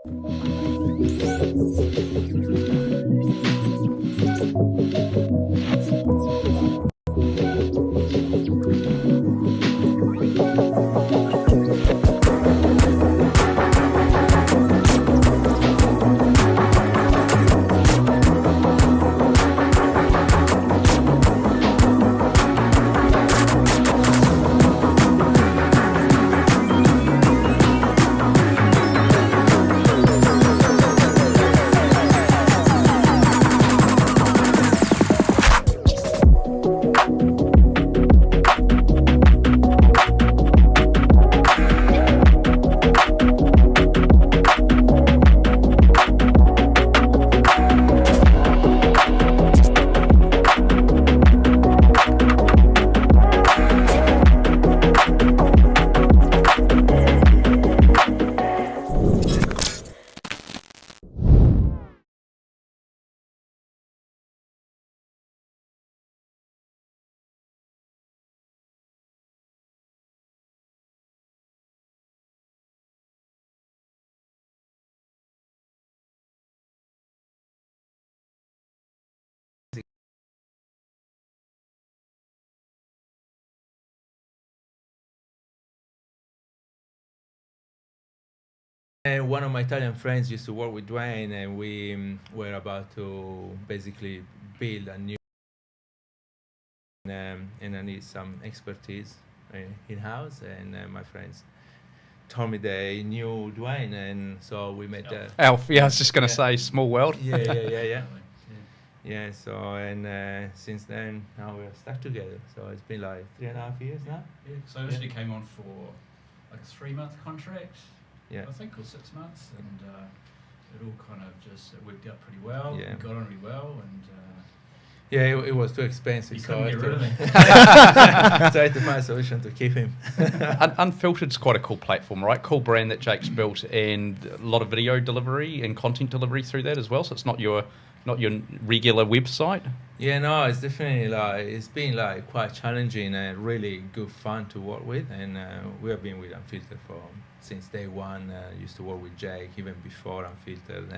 And one of my Italian friends used to work with Dwayne, and we were about to basically build a new, and I need some expertise in-house, and my friends told me they knew Dwayne, and so we made that. Alf, yeah, I was just going to Yeah. say, small world. Yeah. Yeah, so and since then now we're stuck together. So it's been like 3.5 years now. Yeah, so I initially came on for like a 3-month contract, Yeah. I think, or 6 months, and it all kind of just worked out pretty well. Yeah. We got on really well, and Yeah, it was too expensive. you so couldn't I get had rid of me. to tried to find a solution to keep him. Unfiltered's quite a cool platform, right? Cool brand that Jake's built, and a lot of video delivery and content delivery through that as well. So it's not your regular website. Yeah, no, it's definitely like it's been like quite challenging and really good fun to work with, and we have been with Unfiltered since day one. Used to work with Jake even before Unfiltered,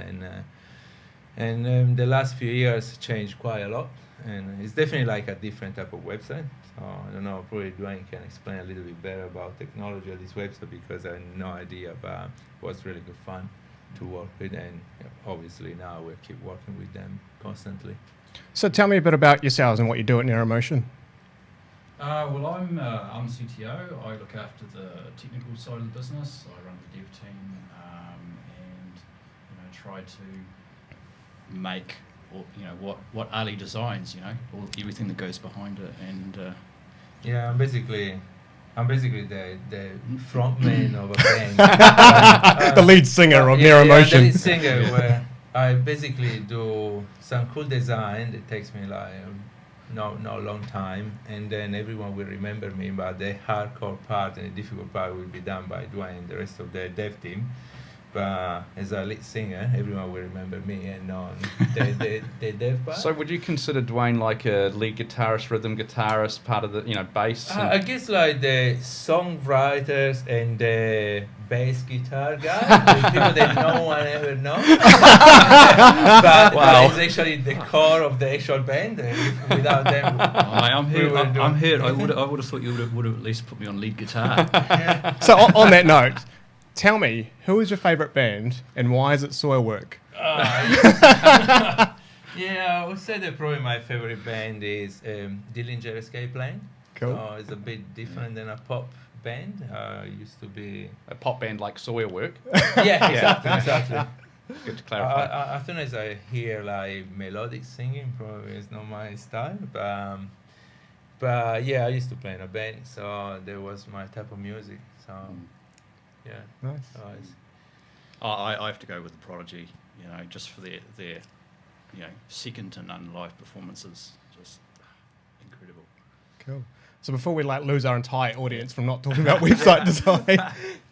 and the last few years changed quite a lot, and it's definitely like a different type of website. So I don't know, probably Dwayne can explain a little bit better about technology of this website because I have no idea, but it was really good fun to work with, and obviously now we keep working with them constantly. So tell me a bit about yourselves and what you do at NeroMotion. Well, I'm CTO. I look after the technical side of the business. I run the dev team, and try to make what Ali designs. Everything that goes behind it, and Yeah, I'm basically the front man of a band. The lead singer of Yeah, NeroMotion. the lead singer, where I basically do some cool design that takes me like no long time, and then everyone will remember me, but the hardcore part and the difficult part will be done by Dwayne, the rest of the dev team. But as a lead singer, everyone will remember me and not the dev part. So would you consider Dwayne like a lead guitarist, rhythm guitarist, part of the bass? I guess like the songwriters and the bass guitar guy, the people that no one ever knows. But Wow. it's actually the core of the actual band. Without them, I'm we here. wouldn't do I'm it. here. I would have thought you would have at least put me on lead guitar. So on that note, tell me, who is your favourite band and why is it Soilwork? Yeah, I would say that probably my favorite band is Dillinger Escape Plan. Cool. So it's a bit different than a pop band. It used to be. A pop band like Soilwork. Yeah, exactly. Good to clarify. As soon as I hear like melodic singing, probably is not my style. But yeah, I used to play in a band, so that was my type of music. So yeah, Nice. so it's, I have to go with the Prodigy. Just for their second to none live performances, just incredible. Cool. So before we lose our entire audience from not talking about website design,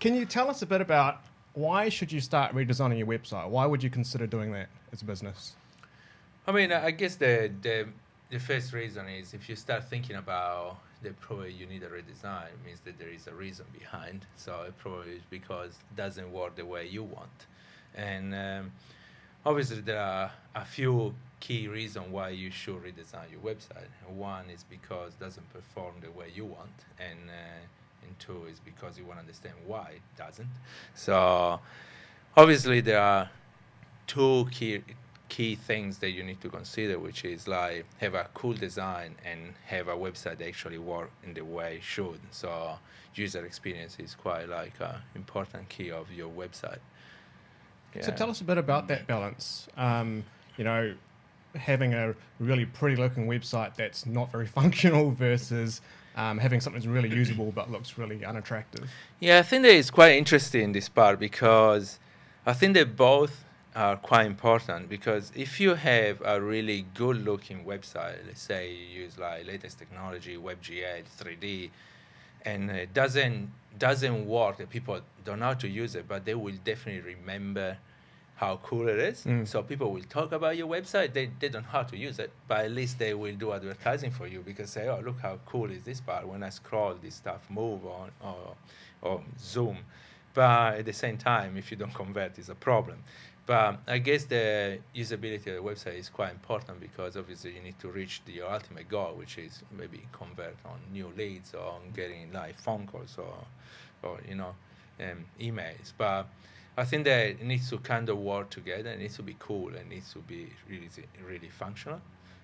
can you tell us a bit about why should you start redesigning your website? Why would you consider doing that as a business? I mean, I guess the first reason is if you start thinking about that probably you need a redesign, it means that there is a reason behind. So it probably is because it doesn't work the way you want. And obviously, there are a few key reasons why you should redesign your website. One is because it doesn't perform the way you want, and two is because you want to understand why it doesn't. So obviously, there are two key things that you need to consider, which is like have a cool design and have a website that actually work in the way it should. So user experience is quite like an important key of your website. So tell us a bit about that balance. Having a really pretty looking website that's not very functional versus having something that's really usable but looks really unattractive. Yeah, I think that it's quite interesting, this part, because I think that both are quite important, because if you have a really good looking website, let's say you use like latest technology, WebGL, 3D, and it doesn't work, that people don't know how to use it, but they will definitely remember how cool it is. So people will talk about your website. They don't know how to use it, but at least they will do advertising for you, because say, oh, look how cool is this part. When I scroll, this stuff move or zoom. But at the same time, if you don't convert, it's a problem. But I guess the usability of the website is quite important, because obviously you need to reach your ultimate goal, which is maybe convert on new leads or on getting like phone calls or emails. But I think that it needs to kind of work together. It needs to be cool and it needs to be really, really functional,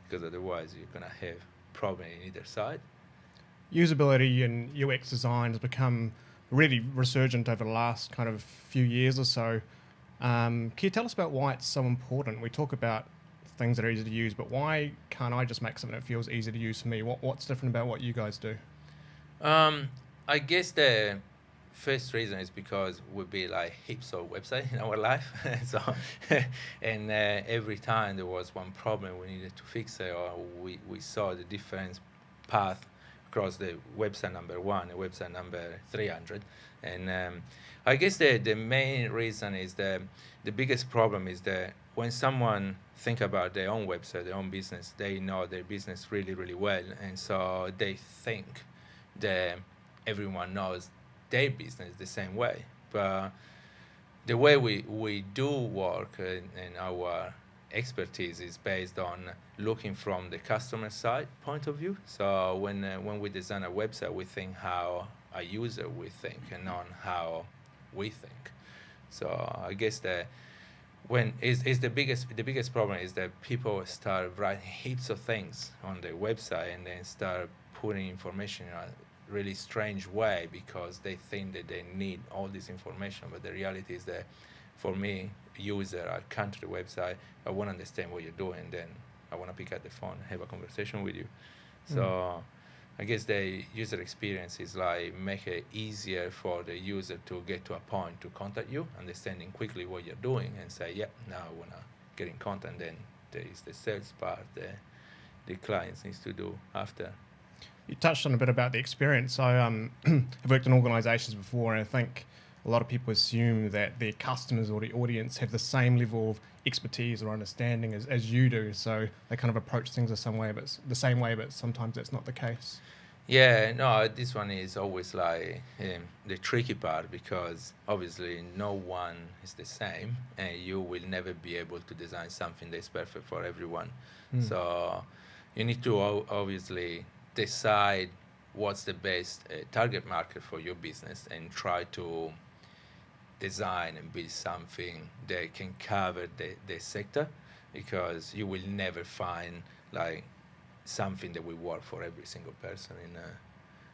because otherwise you're going to have problem in either side. Usability and UX design has become really resurgent over the last kind of few years or so. Can you tell us about why it's so important? We talk about things that are easy to use, but why can't I just make something that feels easy to use for me? What's different about what you guys do? I guess the first reason is because we build like heaps of websites in our life. So, and every time there was one problem, we needed to fix it, or we saw the different path across the website number 1 and website number 300. And I guess the main reason is the biggest problem is that when someone think about their own website, their own business, they know their business really, really well. And so they think that everyone knows their business the same way. But the way we do work and our expertise is based on looking from the customer side point of view. So when we design a website, we think how a user will think and not how we think. So I guess that when is the biggest problem is that people start writing heaps of things on their website and then start putting information in a really strange way, because they think that they need all this information. But the reality is that for me, user, I come to the website, I want to understand what you're doing, then I want to pick up the phone, have a conversation with you. So I guess the user experience is like make it easier for the user to get to a point to contact you, understanding quickly what you're doing, and say, yeah, now I want to get in contact. Then there is the sales part that the clients needs to do after. You touched on a bit about the experience. I have worked in organisations before, and I think a lot of people assume that their customers or the audience have the same level of expertise or understanding as you do. So they kind of approach things the same way, but sometimes that's not the case. Yeah, no, this one is always like the tricky part, because obviously no one is the same, and you will never be able to design something that's perfect for everyone. So you need to obviously decide what's the best target market for your business and try to design and build something that can cover the sector, because you will never find like something that will work for every single person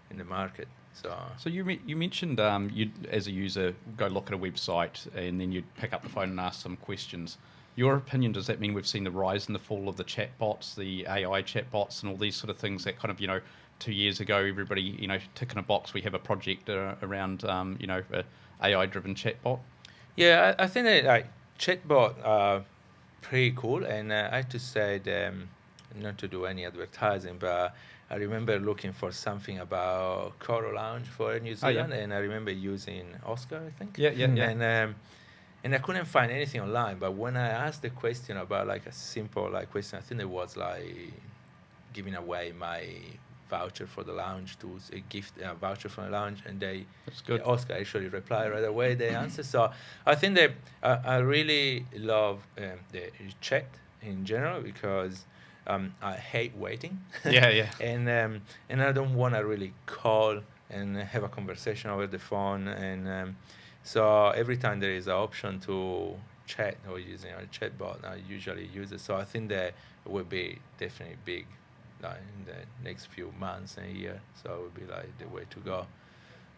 in the market. So you mentioned you as a user go look at a website and then you'd pick up the phone and ask some questions. Your opinion, does that mean we've seen the rise and the fall of the chatbots, the AI chatbots, and all these sort of things that kind of 2 years ago everybody tick in a box, we have a project around a AI-driven chatbot? Yeah, I think that like chatbot are pretty cool, and I have to say that, not to do any advertising, but I remember looking for something about Coro Lounge for New Zealand, and I remember using Oscar, I think. Yeah. And I couldn't find anything online, but when I asked the question about like a simple question, I think it was like giving away my voucher for the lounge to a gift voucher for the lounge, and That's good. Oscar actually reply right away the answer. So I think that I really love the chat in general, because I hate waiting. Yeah. and I don't want to really call and have a conversation over the phone, and so every time there is an option to chat or using a chatbot, I usually use it. So I think that it will be definitely big, like in the next few months and a year. So it would be like the way to go.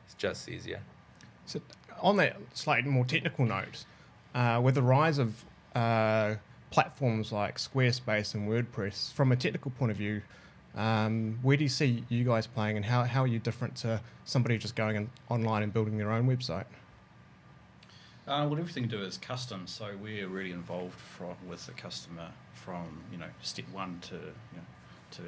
It's just easier. So on that slightly more technical note, with the rise of platforms like Squarespace and WordPress, from a technical point of view, where do you see you guys playing, and how are you different to somebody just going online and building their own website? Well, everything we do is custom, so we're really involved with the customer from step one to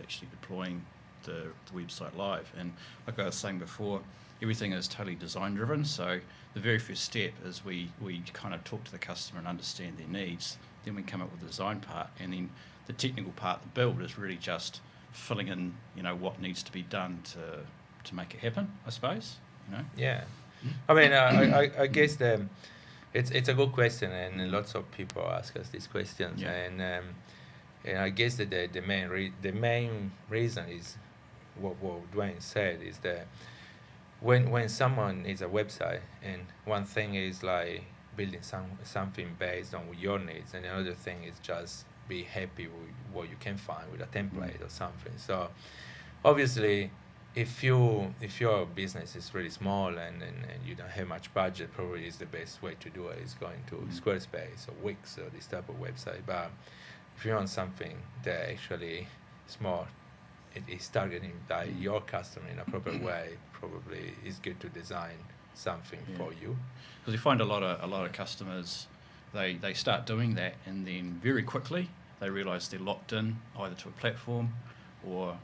actually deploying the website live. And like I was saying before, everything is totally design driven. So the very first step is we kind of talk to the customer and understand their needs. Then we come up with the design part, and then the technical part, the build, is really just filling in what needs to be done to make it happen, I suppose. Yeah, I mean, I guess it's a good question, and lots of people ask us these questions, Yeah. And I guess that the main reason is what Dwayne said, is that when someone needs a website, and one thing is like building something based on your needs, and another thing is just be happy with what you can find with a template or something. So obviously, if your business is really small and you don't have much budget, probably is the best way to do it is going to Squarespace or Wix or this type of website. But if you want something that actually is more, it is targeting by your customer in a proper way, probably it's good to design something for you. Because you find a lot of customers, they start doing that, and then very quickly they realise they're locked in either to a platform or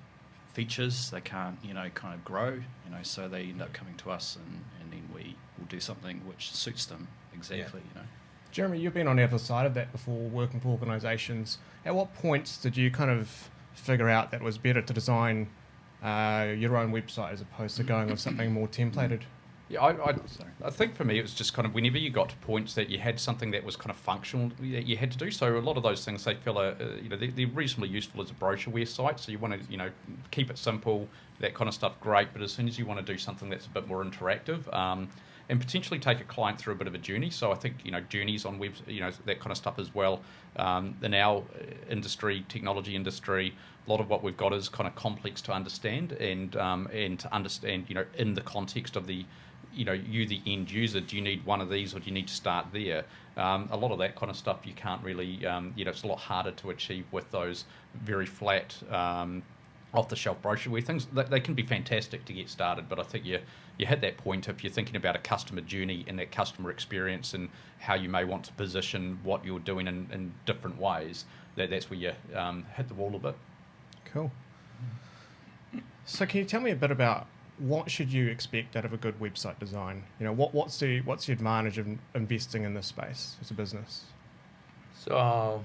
features they can't kind of grow, so they end up coming to us, and then we will do something which suits them exactly. Jeremy, you've been on the other side of that before, working for organisations. At what points did you kind of figure out that it was better to design your own website as opposed to going with something more templated? Yeah, I think for me it was just kind of whenever you got to points that you had something that was kind of functional that you had to do. So a lot of those things, they feel they're reasonably useful as a brochureware site. So you want to keep it simple, that kind of stuff, great. But as soon as you want to do something that's a bit more interactive, and potentially take a client through a bit of a journey. So I think journeys on web, that kind of stuff as well. In our industry, technology industry, a lot of what we've got is kind of complex to understand, and to understand in the context of the you the end user, do you need one of these or do you need to start there? A lot of that kind of stuff you can't really, it's a lot harder to achieve with those very flat, off-the-shelf brochureware things. They can be fantastic to get started, but I think you hit that point if you're thinking about a customer journey and that customer experience and how you may want to position what you're doing in different ways, that's where you hit the wall a bit. Cool. So can you tell me a bit about what should you expect out of a good website design? What's the advantage of investing in this space as a business? So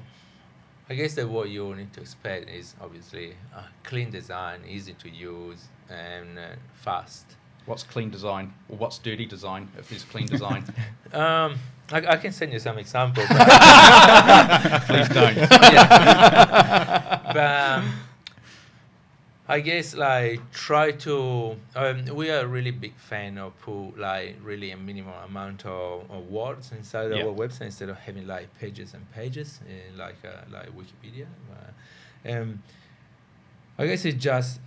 I guess that what you need to expect is obviously a clean design, easy to use, and fast. What's clean design? Or what's dirty design, if there's clean design? I can send you some examples. Please don't. But I guess try to. We are a really big fan of put really a minimum amount of words inside our website instead of having pages and pages like Wikipedia. I guess it just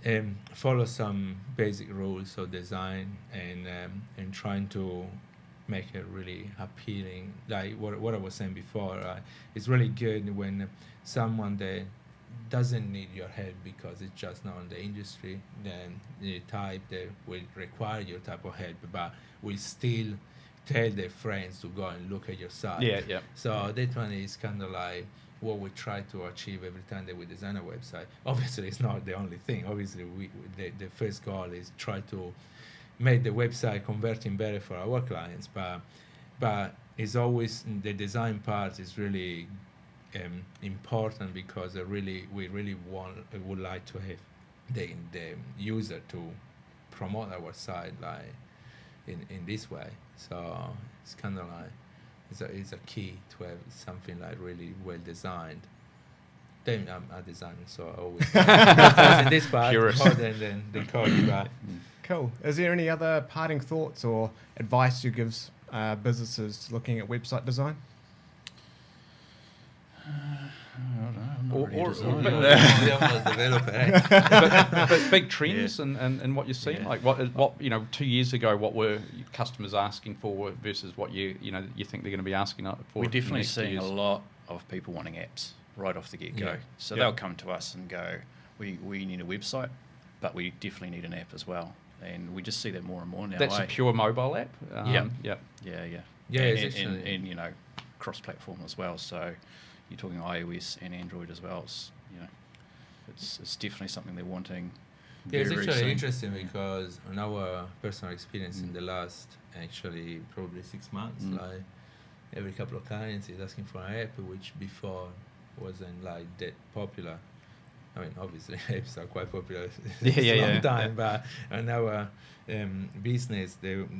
follow some basic rules of design and trying to make it really appealing. Like what I was saying before, it's really good when someone that doesn't need your help because it's just not in the industry, then the type that will require your type of help, but will still tell their friends to go and look at your site. Yeah. So that one is kind of like what we try to achieve every time that we design a website. Obviously, it's not the only thing. Obviously, the first goal is try to make the website converting better for our clients, but it's always the design part is really important because we really would like to have the user to promote our site like in this way. So it's kind of like it's a key to have something like really well designed. Then I'm a designer, so I always focus in this part Purist. more than the code. But Cool. Is there any other parting thoughts or advice you give businesses looking at website design? I'm not Or- really or- designing. but- I'm a developer. Eh? but big trends and what you're seeing, Yeah. like what 2 years ago, what were customers asking for versus what you think they're going to be asking for? We're in the definitely next seeing years? a lot of people wanting apps right off the get-go. Yeah. So Yeah. they'll come to us and go, we need a website, but we definitely need an app as well. And we just see that more and more now. That's a pure mobile app. Yeah. Yeah. Yeah. Yeah, and, it's actually- and cross-platform as well. So you're talking iOS and Android as well. It's definitely something they're wanting. Yeah, it's very, very actually soon. interesting because on our personal experience in the last actually probably 6 months, like every couple of clients is asking for an app which before wasn't like that popular. I mean, obviously apps are quite popular Yeah, for a long yeah. time, but on our business,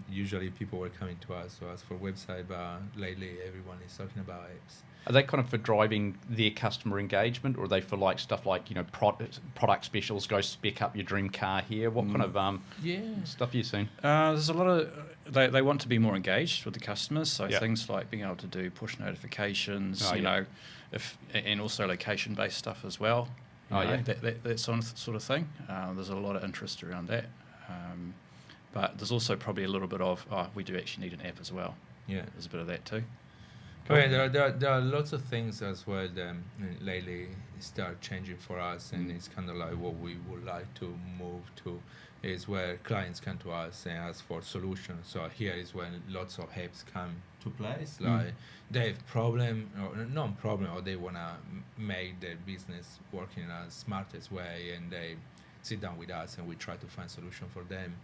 usually people were coming to us to ask for website, but lately everyone is talking about apps. Are they kind of for driving their customer engagement, or are they for like stuff like product specials? Go spec up your dream car here. What kind of Yeah. stuff you seen? There's a lot of they want to be more engaged with the customers, so Yeah. things like being able to do push notifications, Oh, yeah. and also location-based stuff as well. Oh, yeah. That sort of thing. There's a lot of interest around that, but there's also probably a little bit of we do actually need an app as well. Yeah. There's a bit of that too. Okay, there are lots of things as well that lately start changing for us, and it's kind of like what we would like to move to is where clients come to us and ask for solutions. So here is when lots of apps come to place. Like they have problem or non-problem, or they want to make their business work in a smartest way, and they sit down with us and we try to find solution for them.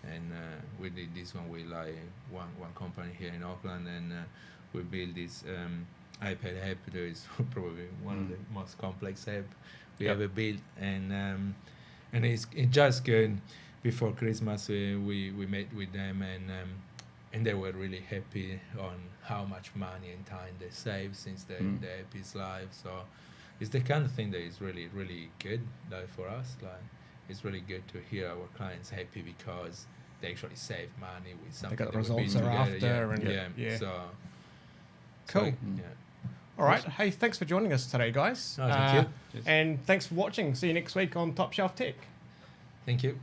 And we did this one with like one company here in Auckland, and we built this iPad app that is probably one of the most complex app we ever built, and it's just good. Before Christmas, we met with them, and they were really happy on how much money and time they save since the app is live. So it's the kind of thing that is really, really good like, for us. Like it's really good to hear our clients happy because they actually save money with something. got the that we results built thereafter together. and yeah. So Cool. yeah. All right. Hey, thanks for joining us today, guys. No, thank you. And thanks for watching. See you next week on Top Shelf Tech. Thank you.